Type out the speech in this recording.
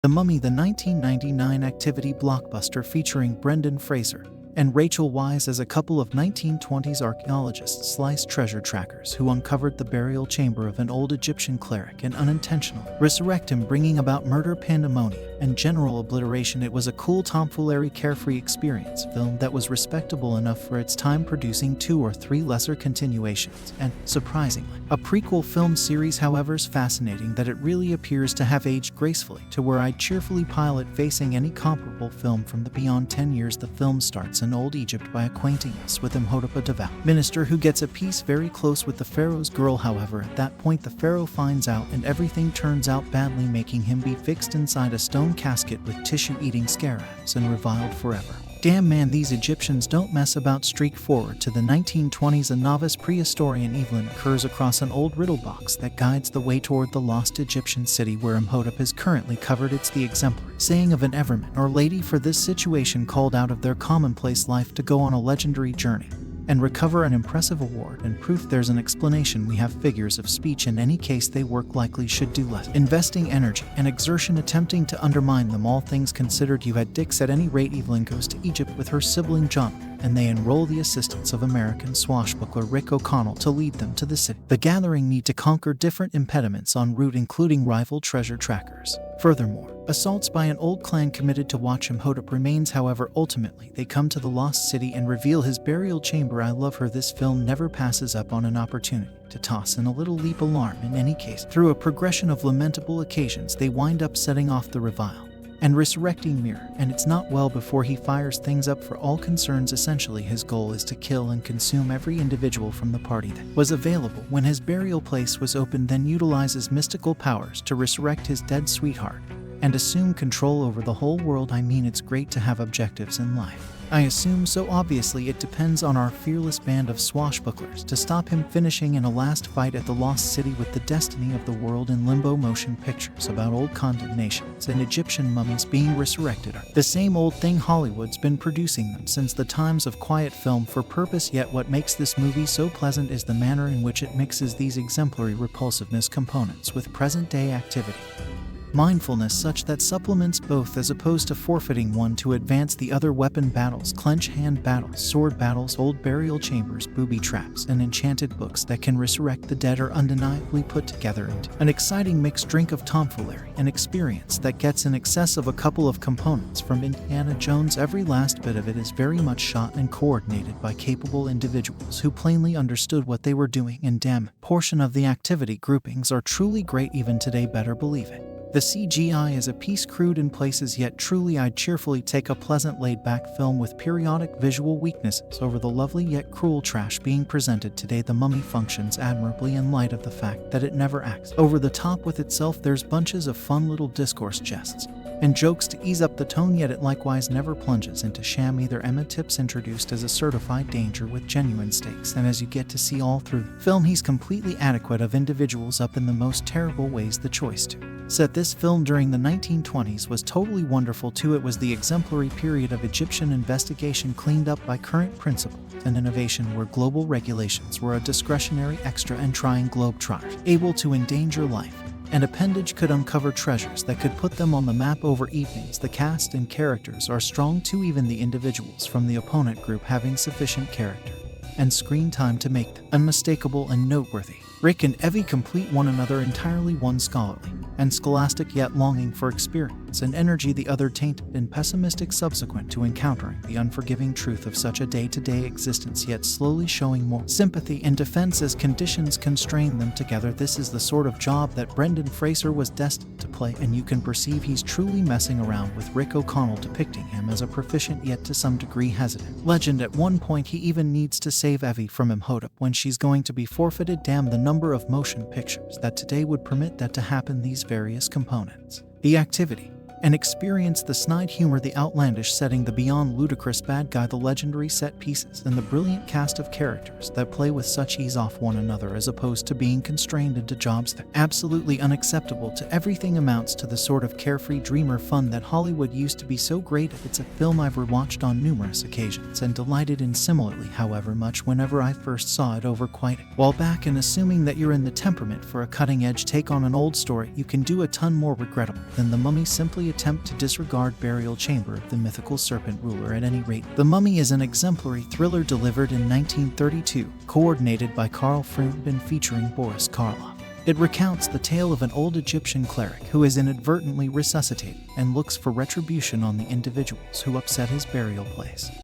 The Mummy, the 1999 activity blockbuster featuring Brendan Fraser and Rachel Weisz as a couple of 1920s archaeologists sliced treasure trackers who uncovered the burial chamber of an old Egyptian cleric and unintentionally resurrect him, bringing about murder, pandemonium, and general obliteration. It was a cool, tomfoolery, carefree experience film that was respectable enough for its time, producing 2 or 3 lesser continuations and, surprisingly, a prequel film series. However, is fascinating that it really appears to have aged gracefully to where I'd cheerfully pile it facing any comparable film from the beyond 10 years. The film starts in old Egypt by acquainting us with Imhotep, a devout minister who gets a piece very close with the pharaoh's girl. However, at that point the pharaoh finds out and everything turns out badly, making him be fixed inside a stone casket with tissue-eating scarabs and reviled forever. Damn man, these Egyptians don't mess about. Streak forward to the 1920s. A novice prehistorian Evelyn occurs across an old riddle box that guides the way toward the lost Egyptian city where Imhotep is currently covered. It's the exemplary saying of an everman or lady for this situation, called out of their commonplace life to go on a legendary journey and recover an impressive award and proof. There's an explanation. We have figures of speech. In any case, they work, likely should do less investing energy and exertion attempting to undermine them. All things considered, you had dicks. At any rate, Evelyn goes to Egypt with her sibling John, and they enroll the assistance of American swashbuckler Rick O'Connell to lead them to the city. The gathering need to conquer different impediments en route, including rival treasure trackers. Furthermore, assaults by an old clan committed to watch Imhotep remains. However, ultimately they come to the lost city and reveal his burial chamber. I love her. This film never passes up on an opportunity to toss in a little leap alarm. In any case, through a progression of lamentable occasions, they wind up setting off the revile and resurrecting Mirror, and it's not well before he fires things up for all concerns. Essentially, his goal is to kill and consume every individual from the party that was available when his burial place was opened, then utilizes mystical powers to resurrect his dead sweetheart and assume control over the whole world. I mean, it's great to have objectives in life, I assume, so obviously it depends on our fearless band of swashbucklers to stop him, finishing in a last fight at the lost city with the destiny of the world in limbo. Motion pictures about old condemnations and Egyptian mummies being resurrected are the same old thing. Hollywood's been producing them since the times of quiet film for purpose, yet what makes this movie so pleasant is the manner in which it mixes these exemplary repulsiveness components with present-day activity mindfulness, such that supplements both as opposed to forfeiting one to advance the other. Weapon battles, clench hand battles, sword battles, old burial chambers, booby traps, and enchanted books that can resurrect the dead are undeniably put together into an exciting mixed drink of tomfoolery and experience that gets in excess of a couple of components from Indiana Jones. Every last bit of it is very much shot and coordinated by capable individuals who plainly understood what they were doing, and damn portion of the activity groupings are truly great even today, better believe it. The CGI is a piece crude in places, yet truly I'd cheerfully take a pleasant laid-back film with periodic visual weaknesses over the lovely yet cruel trash being presented today. The Mummy functions admirably in light of the fact that it never acts over the top with itself. There's bunches of fun little discourse jests and jokes to ease up the tone, yet it likewise never plunges into sham either. Imhotep's introduced as a certified danger with genuine stakes, and as you get to see all through the film, he's completely adequate of individuals up in the most terrible ways. The choice to set this film during the 1920s was totally wonderful too. It was the exemplary period of Egyptian investigation cleaned up by current principles and innovation, where global regulations were a discretionary extra and trying globetrotters able to endanger life and appendage could uncover treasures that could put them on the map over evenings. The cast and characters are strong too, even the individuals from the opponent group having sufficient character and screen time to make them unmistakable and noteworthy. Rick and Evie complete one another entirely, one scholarly and scholastic, yet longing for experience and energy, the other tainted and pessimistic subsequent to encountering the unforgiving truth of such a day-to-day existence, yet slowly showing more sympathy and defense as conditions constrain them together. This is the sort of job that Brendan Fraser was destined to play, and you can perceive he's truly messing around with Rick O'Connell, depicting him as a proficient yet to some degree hesitant legend. At one point he even needs to save Evie from Imhotep when she's going to be forfeited. Damn the number of motion pictures that today would permit that to happen. These various components, the activity and experience, the snide humor, the outlandish setting, the beyond ludicrous bad guy, the legendary set pieces, and the brilliant cast of characters that play with such ease off one another as opposed to being constrained into jobs that absolutely unacceptable to everything amounts to the sort of carefree dreamer fun that Hollywood used to be so great at. It's a film I've rewatched on numerous occasions and delighted in similarly, however much, whenever I first saw it over quite a while back, and assuming that you're in the temperament for a cutting-edge take on an old story, you can do a ton more regrettable than The Mummy. Simply attempt to disregard burial chamber of the mythical serpent ruler. At any rate, The Mummy is an exemplary thriller delivered in 1932, coordinated by Karl Freund and featuring Boris Karloff. It recounts the tale of an old Egyptian cleric who is inadvertently resuscitated and looks for retribution on the individuals who upset his burial place.